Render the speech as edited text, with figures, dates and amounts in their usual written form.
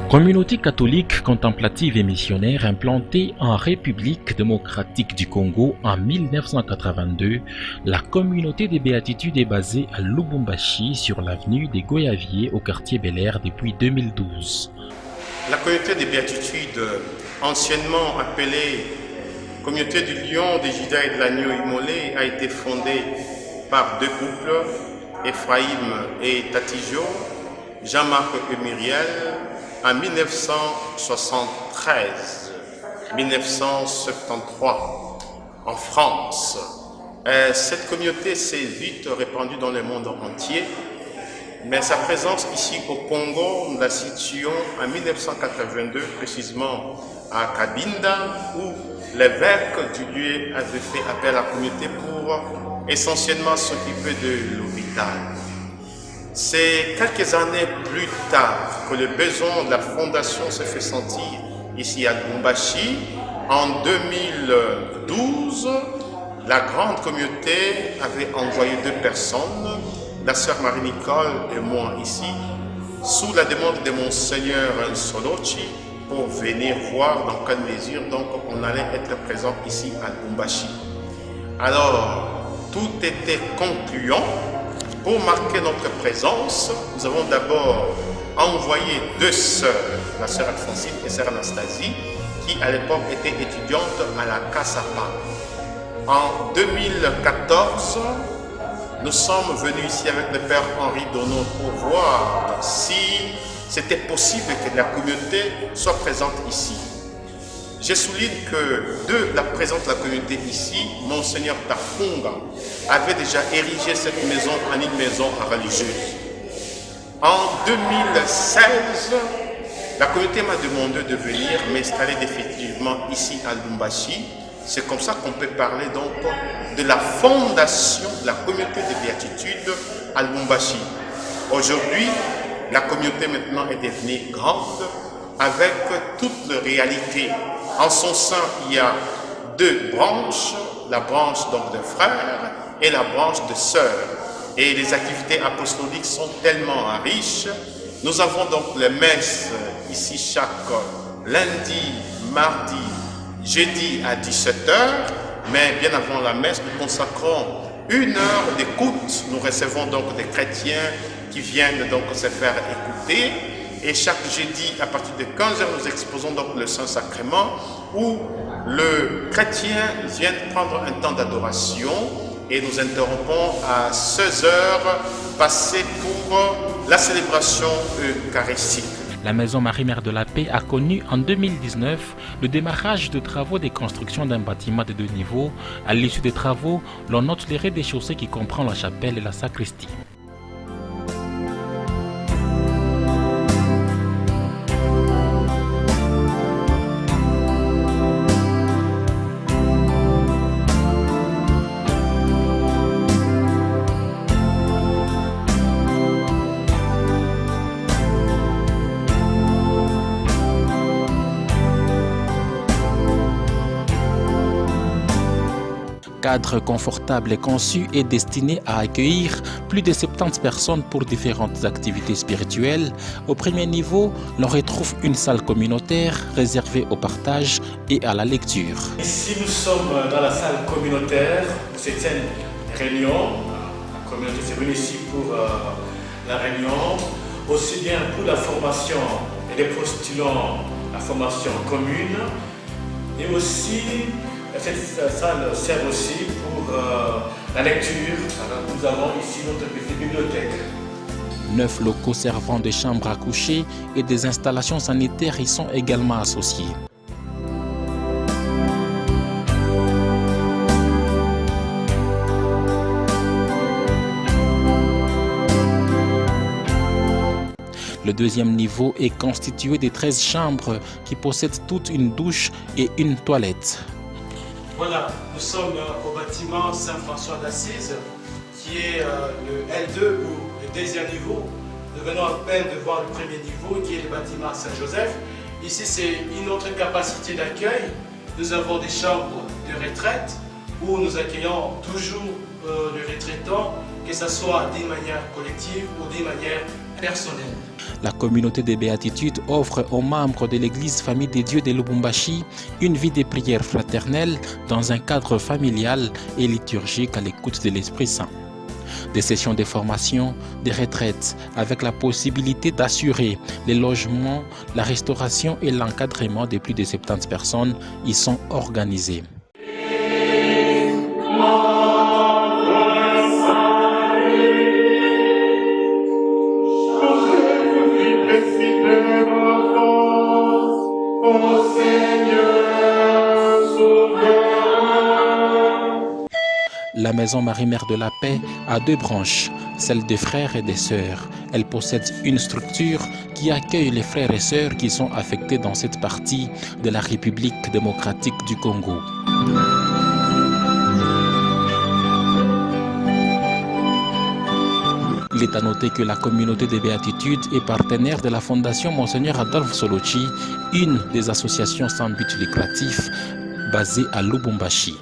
Communauté catholique contemplative et missionnaire implantée en République démocratique du Congo en 1982, la communauté des Béatitudes est basée à Lubumbashi sur l'avenue des Goyaviers au quartier Bel-Air depuis 2012. La communauté des Béatitudes, anciennement appelée Communauté du Lion, des Judas et de l'Agneau immolé, a été fondée par deux couples, Ephraïm et Tatijo, Jean-Marc et Muriel, en 1973 en France. Cette communauté s'est vite répandue dans le monde entier, mais sa présence ici au Congo, nous la situons en 1982, précisément à Cabinda, où l'évêque du lieu avait fait appel à la communauté pour essentiellement s'occuper de l'hôpital. C'est quelques années plus tard que le besoin de la fondation se fait sentir ici à Lubumbashi. En 2012, la grande communauté avait envoyé deux personnes, la sœur Marie-Nicole et moi ici, sous la demande de Monseigneur Solochi, pour venir voir dans quelle mesure donc on allait être présent ici à Lubumbashi. Alors, tout était concluant. Pour marquer notre présence, nous avons d'abord envoyé deux sœurs, la sœur Alphonsine et la sœur Anastasie, qui à l'époque étaient étudiantes à la CASAPA. En 2014, nous sommes venus ici avec le père Henri Donneau pour voir si c'était possible que la communauté soit présente ici. Je souligne que de la présence de la communauté ici, Monseigneur Tafunga avait déjà érigé cette maison en une maison religieuse. En 2016, la communauté m'a demandé de venir m'installer définitivement ici à Lubumbashi. C'est comme ça qu'on peut parler donc de la fondation de la communauté des Béatitudes à Lubumbashi. Aujourd'hui, la communauté maintenant est devenue grande avec toutes les réalités. En son sein, il y a deux branches, la branche donc de frères et la branche de sœurs. Et les activités apostoliques sont tellement riches. Nous avons donc les messes ici chaque lundi, mardi, jeudi à 17h. Mais bien avant la messe, nous consacrons 1 heure d'écoute. Nous recevons donc des chrétiens qui viennent donc se faire écouter. Et chaque jeudi, à partir de 15h, nous exposons donc le Saint-Sacrement où le chrétien vient prendre un temps d'adoration et nous interrompons à 16h passées pour la célébration eucharistique. La Maison Marie-Mère de la Paix a connu en 2019 le démarrage de travaux de construction d'un bâtiment de 2 niveaux. À l'issue des travaux, l'on note les rez-de-chaussée qui comprend la chapelle et la sacristie. Cadre confortable et conçu et destiné à accueillir plus de 70 personnes pour différentes activités spirituelles. Au premier niveau, l'on retrouve une salle communautaire réservée au partage et à la lecture. Ici, nous sommes dans la salle communautaire où c'est une réunion. La communauté s'est venue ici pour la réunion, aussi bien pour la formation et les postulants, la formation commune, et aussi cette salle sert aussi pour la lecture. Alors, nous avons ici notre petite bibliothèque. 9 locaux servant de chambres à coucher et des installations sanitaires y sont également associés. Le deuxième niveau est constitué de 13 chambres qui possèdent toutes une douche et une toilette. Voilà, nous sommes au bâtiment Saint-François d'Assise, qui est le L2 ou le deuxième niveau. Nous venons à peine de voir le premier niveau, qui est le bâtiment Saint-Joseph. Ici, c'est une autre capacité d'accueil. Nous avons des chambres de retraite où nous accueillons toujours les retraitants, que ce soit d'une manière collective ou d'une manière personnel. La communauté des béatitudes offre aux membres de l'église Famille des Dieux de Lubumbashi une vie de prière fraternelle dans un cadre familial et liturgique à l'écoute de l'Esprit Saint. Des sessions de formation, des retraites, avec la possibilité d'assurer les logements, la restauration et l'encadrement de plus de 70 personnes y sont organisées. La maison Marie-Mère de la Paix a 2 branches, celle des frères et des sœurs. Elle possède une structure qui accueille les frères et sœurs qui sont affectés dans cette partie de la République démocratique du Congo. Il est à noter que la communauté des béatitudes est partenaire de la Fondation Monseigneur Adolphe Solochi, une des associations sans but lucratif basée à Lubumbashi.